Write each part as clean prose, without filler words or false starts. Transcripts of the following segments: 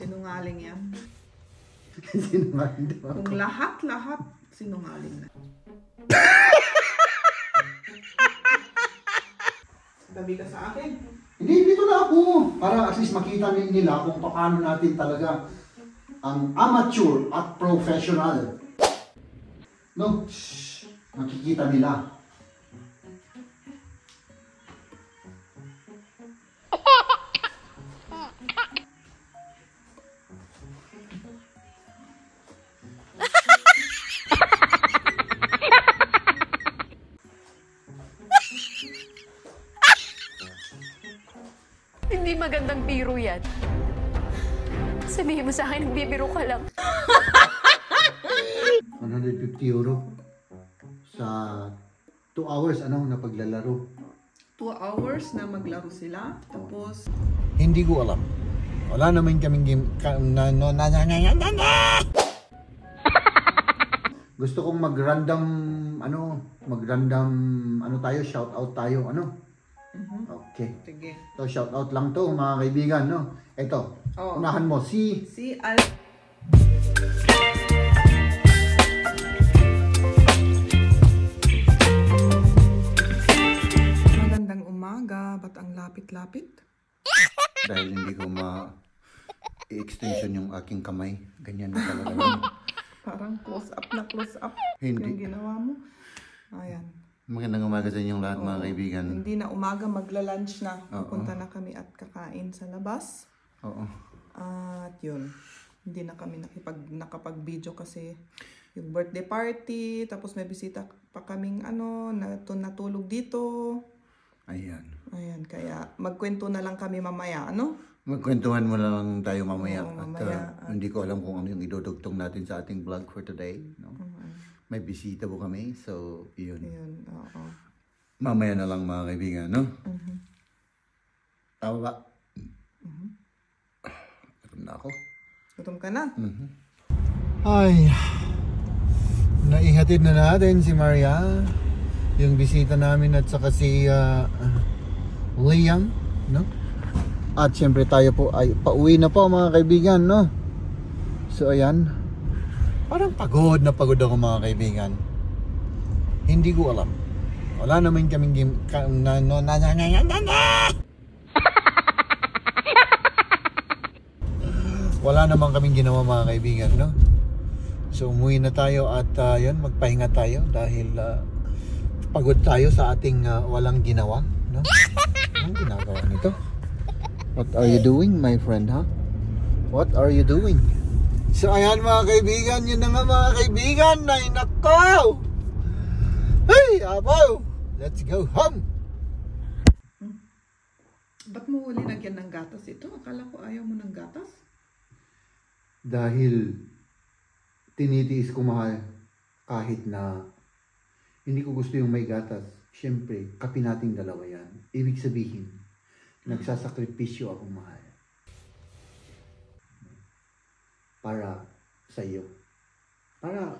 Sinungaling yan. Sinungaling daw ako. Kung lahat-lahat, sinungaling na. Tabi ka sa akin. Hindi, dito na ako. Para at least makita nila kung paano natin talaga ang amateur at professional. No? Shhh. Makikita nila. Hindi magandang biro yan. Sabihin mo sa akin, nagbibiro ka lang. 150 euro sa 2 hours na paglalaro. 2 hours na maglaro sila. Tapos, Hindi ko alam. Wala naman kaming game. Gusto kong mag-random tayo, shout out tayo, Okay. sige. So shout out lang to mga kaibigan, no? Ito. Oh. Unahan mo si Magandang umaga, ba't ang lapit-lapit? Dahil hindi ko i-extension yung aking kamay. Ganyan na talaga lang. Parang close up na close up. Hindi. Yung ginawa mo. Ayan. Magandang umaga sa inyong lahat, mga kaibigan. Hindi na umaga, magla-lunch na. Oo. Pupunta na kami at kakain sa labas. Oo. At yun. Hindi na kami nakapag-video kasi yung birthday party. Tapos may bisita pa kaming natulog dito. Ayan. Ayan, kaya magkwento na lang kami mamaya, Magkwentuhan mo lang tayo mamaya. Oo, at mamaya. hindi ko alam kung ano yung idudugtong natin sa ating vlog for today. No? May bisita po kami, so yun. Yun, oo. Mamaya na lang, mga kaibigan, no? Tama ba? Gutom na ako. Gutom ka na? Ay, naihatid na natin si Maria, yung bisita namin at saka si Liam, no? At syempre tayo po ay pauwi na po, mga kaibigan, no? So ayan, parang pagod ako, mga kaibigan. Hindi ko alam. Wala naman kaming game. Wala naman kaming ginawa, mga kaibigan, no? So umuwi na tayo at yun, magpahinga tayo dahil pagod tayo sa ating walang ginawa, no? Anong ginagawa nito? What are you doing, my friend, ha? What are you doing? So ayan, mga kaibigan, yun na nga, mga kaibigan. Ay nako! Hey, abaw! Let's go home! Ba't mo huli nagyan ng gatas ito? Akala ko ayaw mo ng gatas. Dahil tinitiis ko, mahal, kahit na hindi ko gusto yung may gatas. Siyempre, kapi nating dalawa yan. Ibig sabihin, nagsasakripisyo ako, mahal. Para sa iyo. Para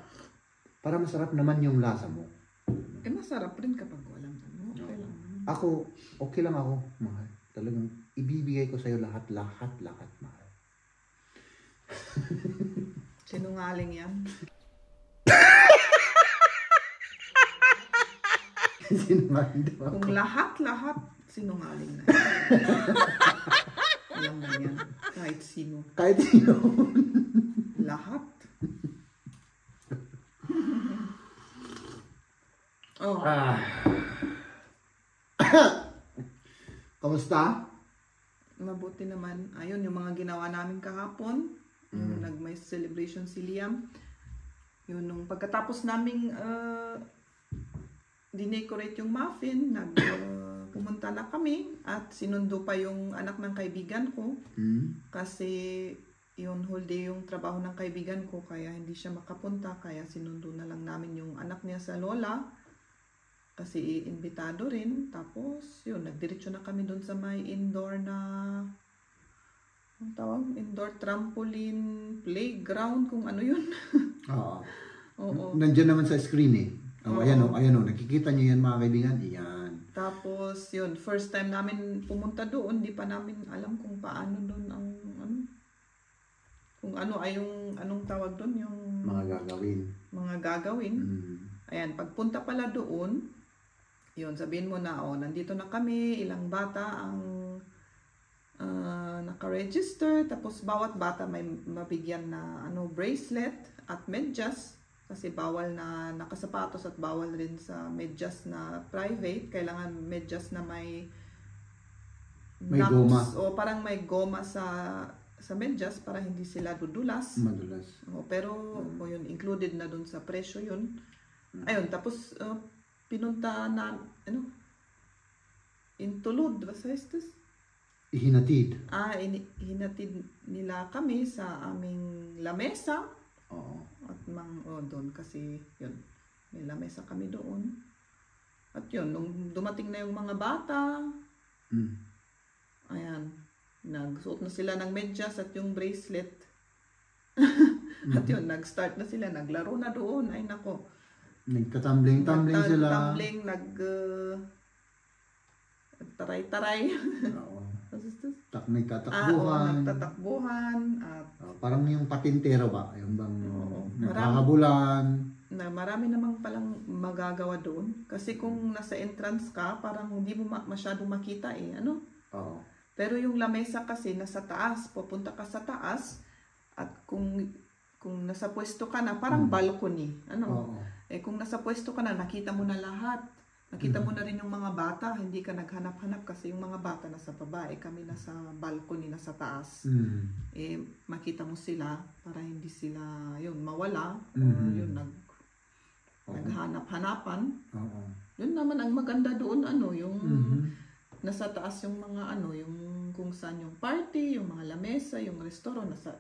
masarap naman yung lasa mo. Masarap rin kapag walang Okay lang naman. Ako, okay lang ako, mahal. Talagang ibibigay ko sa iyo lahat, mahal. Sinungaling yan. Sinungaling daw ako. Kung lahat-lahat, sinungaling na yan. Alam mo yan. Kahit sino. Kahit sino. Lahat. Oh. Kamusta? Mabuti naman. Ayun, yung mga ginawa namin kahapon. Yung may celebration si Liam. Yun, nung pagkatapos naming dinecorate yung muffin, pumunta na kami at sinundo pa yung anak ng kaibigan ko. Kasi yun, whole day yung trabaho ng kaibigan ko, kaya hindi siya makapunta. Kaya sinundo na lang namin yung anak niya sa lola. Kasi iimbitado rin. Tapos, yun, nagdiretso na kami doon sa may indoor na, ang tawag? Indoor trampoline playground, kung ano yun. Oo. Oo. Nandiyan naman sa screen eh. Oh, ayan o. Nakikita niyo yan, mga kaibigan. Iyan. Tapos, yun, first time namin pumunta doon, di pa namin alam kung paano doon ang, ano ay yung anong tawag doon, yung Mga gagawin. Ayan, pagpunta pala doon, yun, sabihin mo na, nandito na kami, ilang bata ang naka-register, tapos bawat bata may mabigyan na bracelet at medyas, kasi bawal na nakasapatos at bawal rin sa medyas na private. Kailangan medyas na may goma. O parang may goma sa medyas para hindi sila dudulas. Madulas. Pero yun, included na dun sa presyo yun. Ayun, tapos pinunta na, intulod, basta istos? Ihinatid. Hinatid nila kami sa aming lamesa. Oo. At doon kasi yun, may lamesa kami doon. At yun, nung dumating na yung mga bata, ayan, nagsuot na sila ng medyas at yung bracelet. At yun, nag-start na sila, naglaro na doon. Ay nako. Nagtatumbling sila. Taray-taray. Oo. Nagtatakbuhan. At parang yung patintero ba? Yung bang nagkakabulan. Marami namang palang magagawa doon. Kasi kung nasa entrance ka, parang hindi mo masyadong makita Oo. Pero yung lamesa kasi nasa taas, pupunta ka sa taas, at kung nasa pwesto ka na, parang balcony. Oo. Kung nasa pwesto ka na, nakita mo na lahat. Nakita mo na rin yung mga bata, hindi ka naghanap-hanap kasi yung mga bata nasa baba, kami nasa balcony, nasa taas. Makita mo sila para hindi sila, mawala. Yun, naghanap-hanapan. Yun naman ang maganda doon, yung nasa taas yung mga yung kung saan yung party, yung mga lamesa, yung restaurant, nasa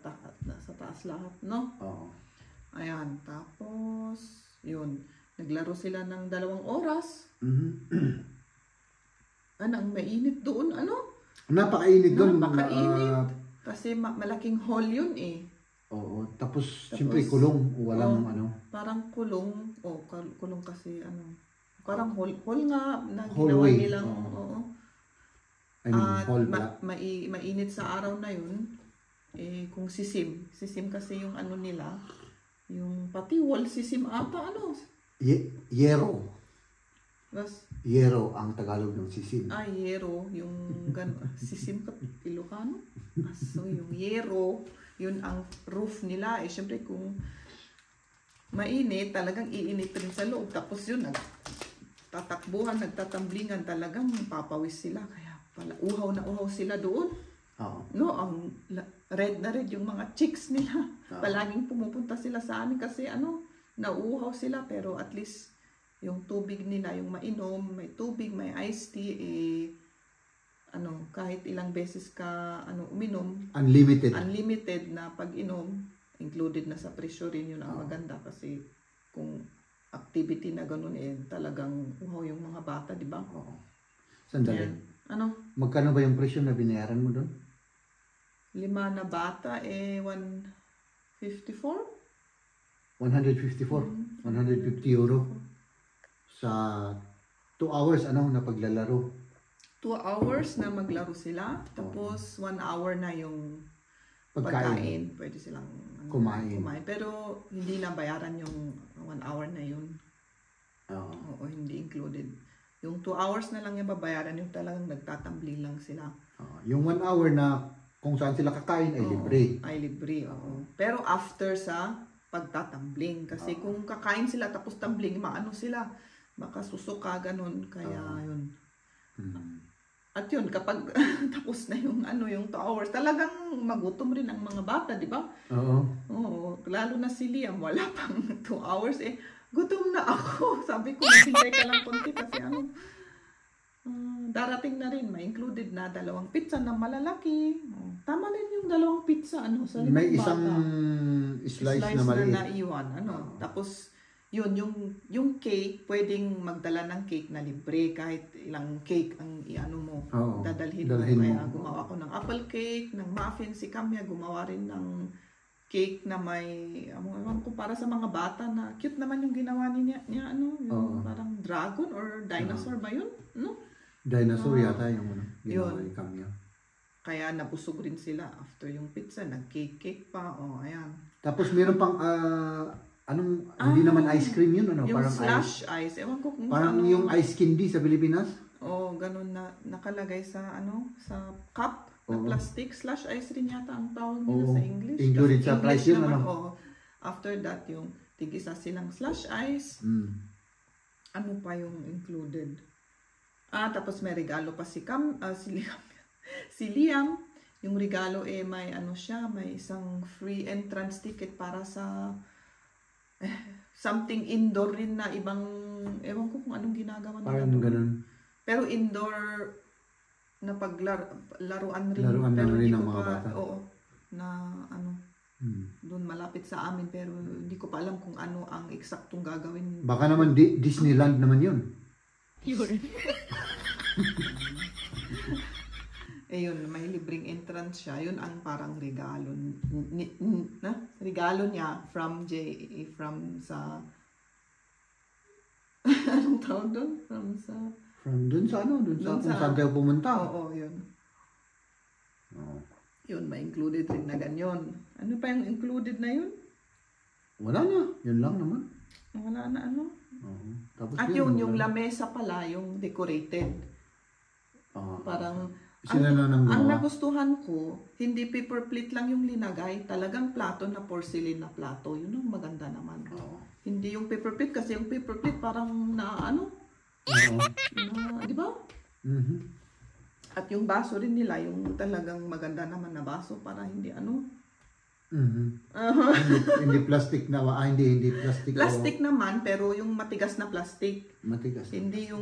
taas lahat, no? Ayan, tapos, yun, naglaro sila ng 2 oras. Ang mainit doon, Napakainit doon. Napakainit. Kasi malaking hall yun Oo, tapos siyempre kulong. Walang Parang kulong. Kulong kasi parang hall nga na ginawa hallway. Nilang. Hall pala. Mainit sa araw na yun. Kung sisim kasi yung nila. Yung pati wall sisim ata, Yero. Bas, Yero ang Tagalog ng sisim. yero. Yung sisim ka, Ilocano. So, yung yero, yun ang roof nila. Siyempre kung mainit, talagang iinit rin sa loob. Tapos yun, nagtatakbuhan, nagtatamblingan, talagang papawis sila. Kaya pala, uhaw na uhaw sila doon. Ang red na red yung mga chicks nila. Palaging pumupunta sila sa amin kasi nauuhaw sila, pero at least yung tubig nila, yung mainom, may tubig, may iced tea, kahit ilang beses ka uminom, unlimited na pag-inom, included na sa presyo rin. Yun ang maganda kasi kung activity na ganun talagang uhaw yung mga bata, di ba? Sandali. Magkano ba yung presyo na binayaran mo doon? 5 na bata 154? 154. 150 euro. Sa 2 hours na paglalaro. 2 hours na maglaro sila. Tapos 1 hour na yung pagkain. Pwede silang kumain. Pero hindi na bayaran yung 1 hour na yun. Oo, hindi included. Yung 2 hours na lang yung babayaran, yung talagang nagtatambling lang sila. Yung 1 hour na kung saan sila kakain ay libre. Ay libre, oo. Pero after sa pagtatambling. Kasi kung kakain sila tapos tambling, sila, makasusuka, ganun. Kaya yun. At yun, kapag tapos na yung 2 hours, talagang magutom rin ang mga bata, di ba? Oo. Lalo na si Liam, wala pang 2 hours gutom na ako. Sabi ko, maghintay ka lang konti kasi darating na rin, may included na 2 pizza na malalaki. Tama rin yung 2 pizza, sa may isang slice na maliit. Na naiwan, Tapos, yun, yung cake, pwedeng magdala ng cake na libre, kahit ilang cake ang mo, dadalhin mo. Kaya gumawa ko ng apple cake, ng muffin. Si Kamya gumawa rin ng cake na may, ewan ko, para sa mga bata na cute naman yung ginawa niya yung parang dragon or dinosaur ba yun? Dinosaur yata yung ginawa ni Kamya. Kaya nabusog rin sila after yung pizza, nag-cake pa. Oh, ayan. Tapos meron pang hindi naman ice cream yun, ano? Yung Parang slush ice. Ewan ko kung parang ano. yung ice candy sa Pilipinas. Oh, ganun na nakalagay sa sa cup na Oo. plastic. Slush ice rin yata ang tawag nila Oo. sa English. Included Kasi sa price yun, naman, ano? oo. After that, yung tig-isa silang slush ice. Ano pa yung included? Tapos may regalo pa si Liam. Si Liam, yung regalo may siya, may isang free entrance ticket para sa something indoor rin na ibang, ewan ko kung anong ginagawa nila. Parang ganun. Pero indoor na laruan rin. Laruan pero rin hindi ng ko mga pa, bata. oo, na doon malapit sa amin, pero hindi ko pa alam kung ano ang eksaktong gagawin. Baka naman Disneyland naman yun. Yun. Yun, may libreng entrance siya. Yun ang parang regalo regalo niya from sa anong tawag doon? Doon sa kung saan tayo pumunta. Oo, yun. Oo. Yun, may included rin na ganyan. Ano pa yung included na yun? Wala na. Yun lang naman. Wala na ano. Oo. Tapos At yung lamesa pala, yung decorated. Parang sila na nang ang gumawa. nagustuhan ko, hindi paper plate lang yung linagay, talagang plato na porcelain na plato. Yun ang maganda naman. Hindi yung paper plate, kasi yung paper plate parang di ba? At yung baso rin nila, yung talagang maganda naman na baso para hindi Hindi plastic na, hindi plastic. Plastic naman, pero yung matigas na plastic. Matigas. Hindi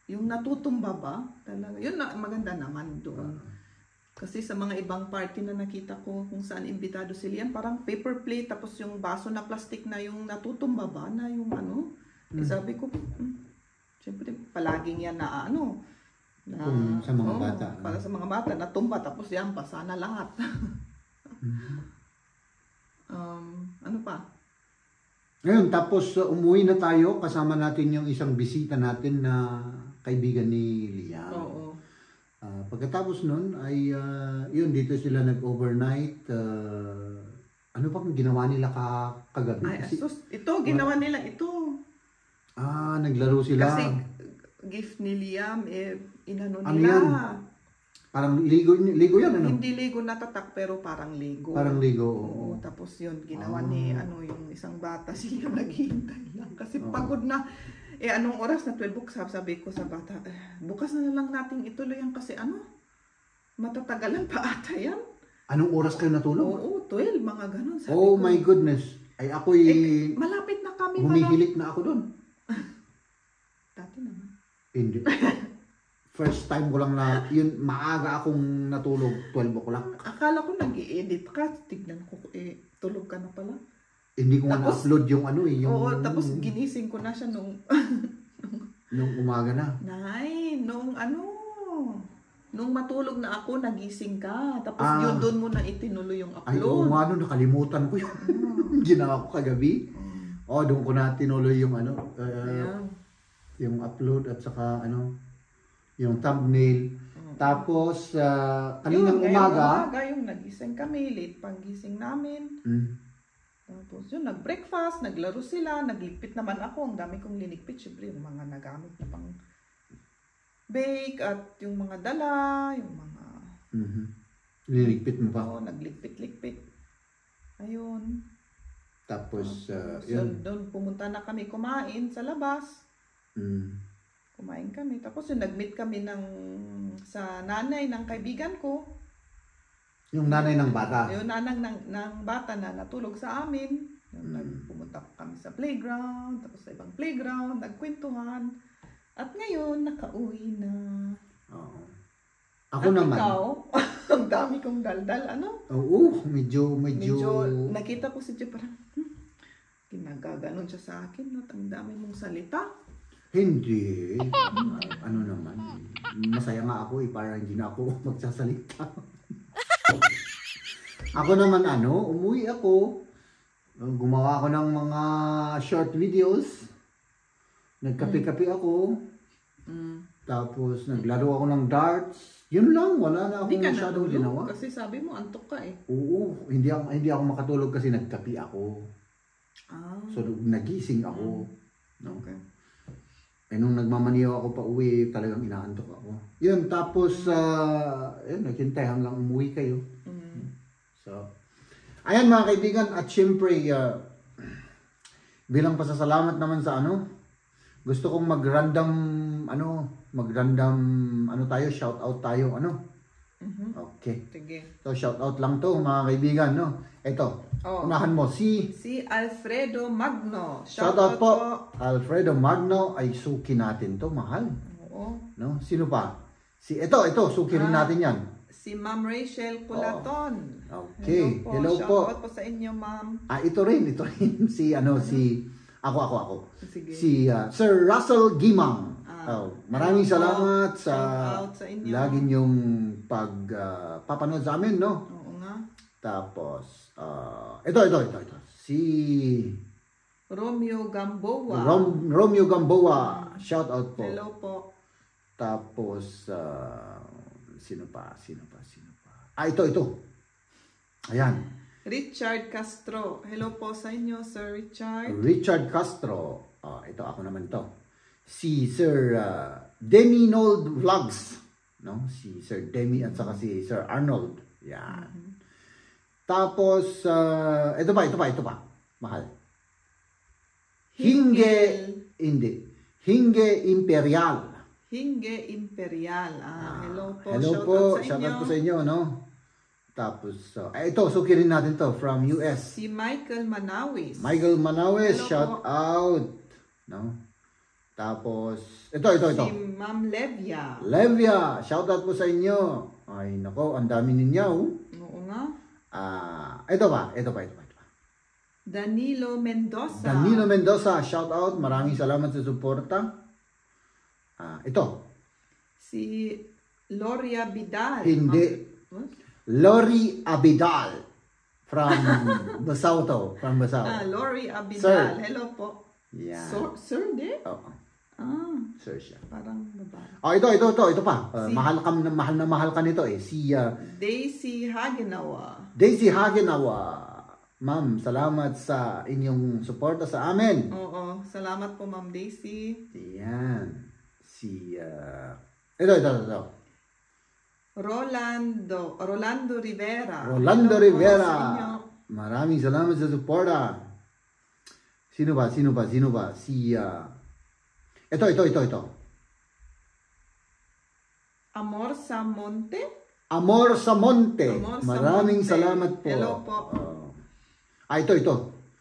yung natutumba ba? Talaga. Yun na, maganda naman doon. Kasi sa mga ibang party na nakita ko kung saan imbitado sila yan, parang paper plate, tapos yung baso na plastic na yung natutumba ba, na yung sabi ko, siyempre palaging yan na kung sa mga bata. Para sa mga bata, natumba, tapos yan, basa na lahat. Ano pa? Ngayon, tapos umuwi na tayo, kasama natin yung isang bisita natin na kaibigan ni Liam. Oo. Pagkatapos nun ay yun, dito sila nag-overnight. Ano pa kung ginawa nila kagabi? Ay, ito, ginawa nila ito. Naglaro sila. Kasi gift ni Liam, inano Ano nila. yan? Parang Lego yan, ano? Hindi Lego na tatak, pero parang Lego. Parang Lego, Oo. Tapos yun, ginawa ni yung isang bata, siya naghihintay lang. Kasi pagod na. Anong oras na 12 o'clock, sabi ko sa bata, bukas na lang natin ituloy yan kasi matatagalan pa ata yan. Anong oras kayo natulog? Oo, 12, mga ganun. Sabi Oh ko, my goodness. Ay ako'y malapit na kami. humihilik na ako doon. Dati naman. Hindi. First time ko lang na, yun, maaga akong natulog, 12 o'clock. Akala ko nag-i-edit ka, tignan ko, tulog ka na pala. Hindi ko nga na-upload yung yung... Oo, tapos ginising ko na siya nung umaga na. Nung matulog na ako, nagising ka. Tapos yun doon mo na itinuloy yung upload. Ay, oo nga, nakalimutan ko yung ginawa ko kagabi. Doon ko na tinuloy yung yung upload at saka yung thumbnail. Tapos, kaninang umaga, yung nagising kami, late paggising namin. Tapos yun, nag-breakfast, naglaro sila, nagligpit naman ako. Ang dami kong linigpit, syempre yung mga nagamit na pang bake at yung mga dala, yung mga... Liligpit mo pa. Oo, nagligpit-ligpit. Ayun. Tapos, yun. Doon pumunta na kami kumain sa labas. Kumain kami. Tapos yun, nag-meet kami sa nanay ng kaibigan ko. Yung nanay ng bata. Yung nanang ng bata na natulog sa amin. Pumunta kami sa playground, tapos sa ibang playground, nagkwentuhan. At ngayon, nakauwi na. Oo. Ako naman. Ikaw, ang dami kong daldal, Oo, medyo... Nakita ko si Jeff, parang, ginagaganon siya sa akin, at ang dami mong salita. Hindi. Ano naman. Masaya nga ako para hindi na ako magsasalita. Ako naman umuwi ako. Gumawa ako ng mga short videos. Nagkape-kape ako. Tapos naglaro ako ng darts. Yun lang, wala na akong Hindi ka masyadong natulog ginawa. kasi sabi mo antok ka eh. Oo, hindi ako makatulog kasi nagkapi ako. So nagising ako. No? Okay. Eh nung nagmamaniho ako pa uwi, talagang inaantok ako. Yun, tapos naghintay hanggang umuwi kayo. So, ayan mga kaibigan, at syempre, bilang pasasalamat naman sa gusto kong mag-random tayo, shout out tayo, Okay. Sige. So, shout out lang to mga kaibigan, no? Ito, unahan mo, si Alfredo Magno. shout out po, Alfredo Magno, ay suki natin to, mahal. Oo. No? Sino pa? Ito, suki rin natin yan. Si Ma'am Rachel Culaton. Okay, hello po. Shout out po sa inyo, ma'am. Ito rin. Ako. Sige. Si Sir Russell Gimang. Maraming hello salamat po. sa Shout out sa inyo. lagi niyong papanood sa amin, no? Oo nga. Tapos, ito. Si Romeo Gamboa. Romeo Gamboa. Shout out po. Hello po. Tapos, sino pa? Ito. Ayan. Richard Castro. Hello po sa inyo, Sir Richard. Richard Castro. Ito ako naman to. Si Sir Demi Nold Vlogs. No? Si Sir Demi at saka si Sir Arnold. Yan. Tapos, ito pa. Mahal. Hinge Imperial. Hinge Imperial. Hello po. Hello Shout po. out sa Shout inyo. out po sa inyo, no? Tapos, ito, suki rin natin to from US. Si Michael Manawis. Michael Manawis, Hello shout po. out. No? Tapos, ito. Si Ma'am Levia. Levia, shout out po sa inyo. Ay, nako, ang dami ninyo. Oo nga. Ito pa. Danilo Mendoza. Danilo Mendoza, shout out. Maraming salamat sa suporta. Ito. Si Loria Vidal. Hindi. Lori Abidal from Basao to. From Basao. Lori Abidal. Sir. Hello po. Yeah. Sir din? Oo. Sir siya. Parang babae. Ito pa. Mahal na mahal ka nito eh. Si Daisy Hagenawa. Daisy Hagenawa. Ma'am, salamat sa inyong suporta sa amin. Oo. Salamat po, Ma'am Daisy. Yan. Si ito. Rolando Rivera. Rolando Hello po Rivera. sa inyo. Maraming salamat sa suporta. Sino ba? Si ito. Amor Samonte. Amor Samonte. Amor Maraming Samonte. salamat po. Hello po. Ito.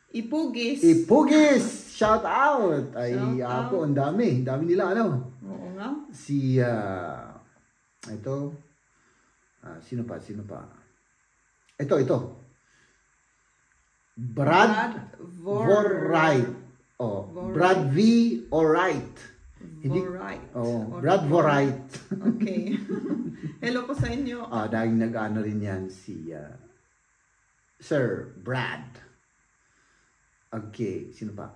Ipugis. Ipugis! Shout out! Ay, Shout out. ang dami. Dami nila, Oo nga. Si, ito. Sino pa? Ito. Brad Vorright. Brad V. Alright. Brad Vorright. Okay. Hello po sa inyo. Dahil nag-ano rin yan si Sir Brad. Okay, sino pa?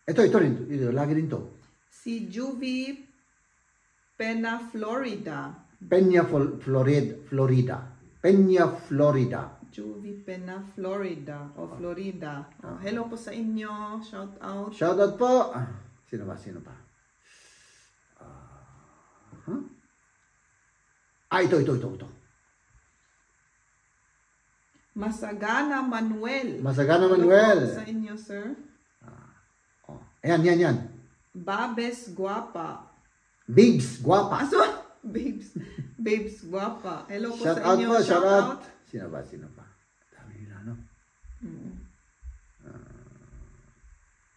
Ito rin. Lagi rin to. Si Juvie Pena Florida. Peña, Florida. Juvie Pena Florida. Florida. Hello po sa inyo. Shout out. Shout out po. Sino pa? Ito. Masagana Manuel. Hello po sa inyo, sir. Ayan. Babes Guapa. Babes Guapa. Babes Guapa. Hello po Shout sa out inyo. po, shout out. Sino pa? Dami nila, no?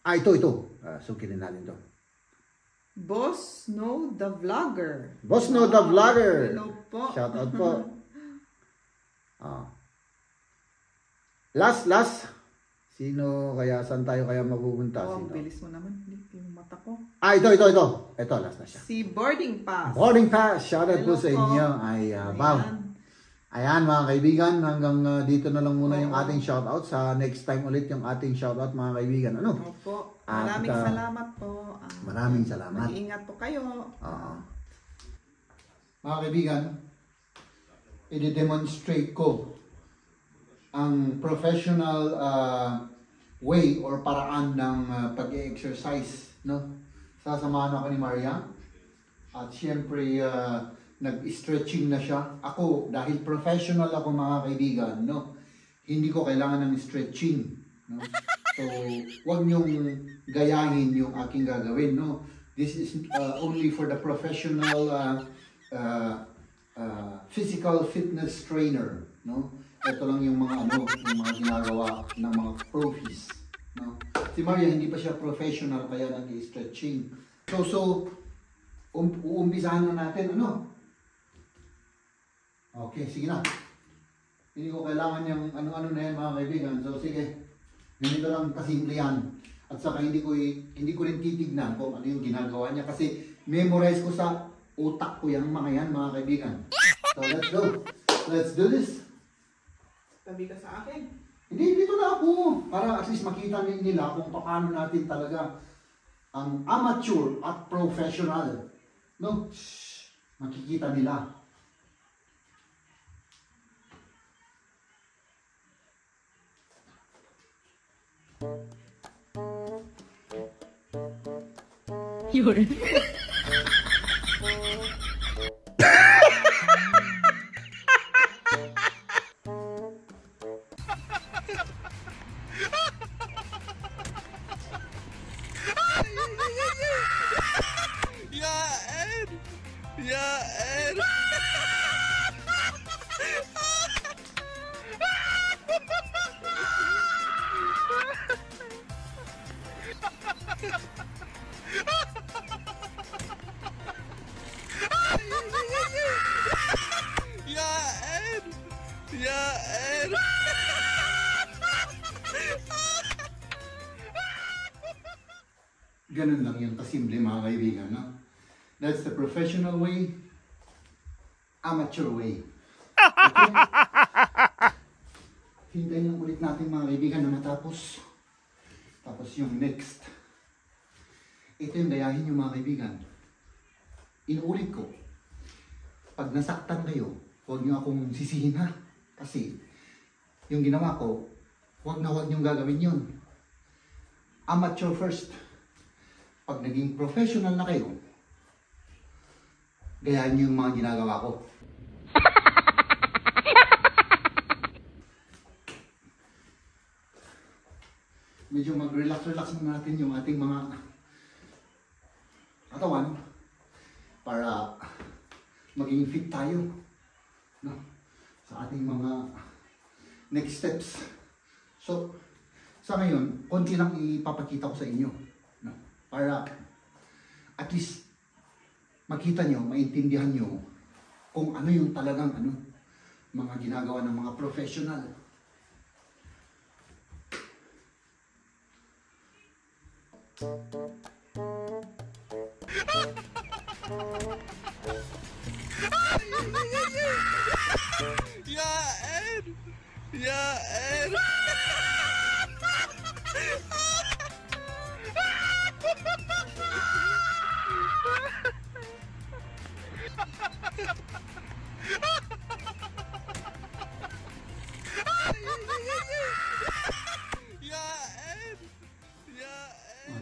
Ito. Sukirin natin to. Boss No the Vlogger. Hello po. Shout out po. Last. Sino kaya, saan tayo kaya mapupunta? Ang Sino? bilis mo naman. Yung mata ko. Ito. Ito, last na siya. Si Boarding Pass. Boarding Pass. Shout out po Hello sa po. inyo. Ay, Bob. Ayan mga kaibigan, hanggang dito na lang muna yung ating shoutout. Sa next time ulit yung ating shoutout mga kaibigan. Ano? Opo. Maraming salamat po. Maraming salamat. Mag-iingat po kayo. Mga kaibigan, i-demonstrate ko ang professional way or paraan ng pag-exercise, no? Sasamahan ako ni Maria at syempre nag-stretching na siya. Ako, dahil professional ako mga kaibigan, no? Hindi ko kailangan ng stretching, no? So, huwag niyong gayahin yung aking gagawin, no? This is only for the professional physical fitness trainer, no? Ito lang yung mga yung mga ginagawa ng mga profis, no? Si Maria hindi pa siya professional kaya nag-stretching. So uumpisahan na natin, ano? Okay, sige na. Hindi ko kailangan yung ano-ano na yan mga kaibigan. So sige, ganito lang kasimple yan. At saka hindi ko rin titignan kung ano yung ginagawa niya kasi memorize ko sa utak ko yung mga yan mga kaibigan. So let's go. Let's do this. Tabi ka sa akin. Hindi, dito na ako. Para at least makita nila kung paano natin talaga ang amateur at professional. No? Shhh. Makikita nila. Yun. Ganun lang yung kasimple mga kaibigan, no? That's the professional way, amateur way. Okay? Hintayin lang ulit natin mga kaibigan na matapos. Tapos yung next. Ito yung dayahin nyo mga kaibigan. Inuulit ko. Pag nasaktan kayo, huwag nyo akong sisihin ha. Kasi yung ginawa ko, huwag nyo gagawin yun. Amateur first. Pag naging professional na kayo, gayahin niyo yung mga ginagawa ko. Medyo mag-relax-relax na natin yung ating mga katawan para maging fit tayo, no? Sa ating mga next steps. So, sa ngayon, konti lang ipapakita ko sa inyo. Para at least makita nyo, maintindihan nyo kung ano yung talagang mga ginagawa ng mga professional.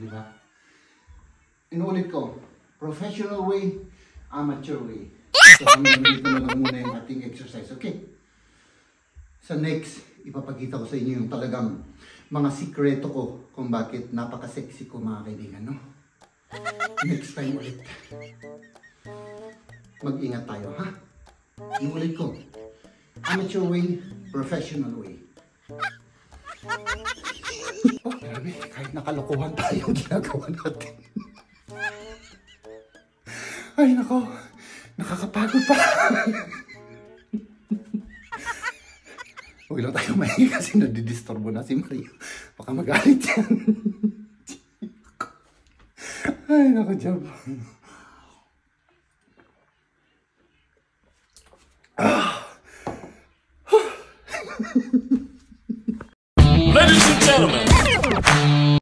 Diba? Inuulit ko, professional way, amateur way. So hanggang dito na lang muna yung ating exercise, okay? Sa next, ipapakita ko sa inyo yung talagang mga sikreto ko kung bakit napaka-sexy ko mga kaibigan, no? Next time ulit. Mag-ingat tayo, ha? Inuulit ko, amateur way, professional way. Oh, grabe. Kahit nakalokohan tayo, ginagawa natin. Ay, nako. Nakakapagod pa. Huwag lang tayo mahingi kasi nadidisturbo na si Mario. Baka magalit yan. Ay, nako, Jab. Ladies and gentlemen,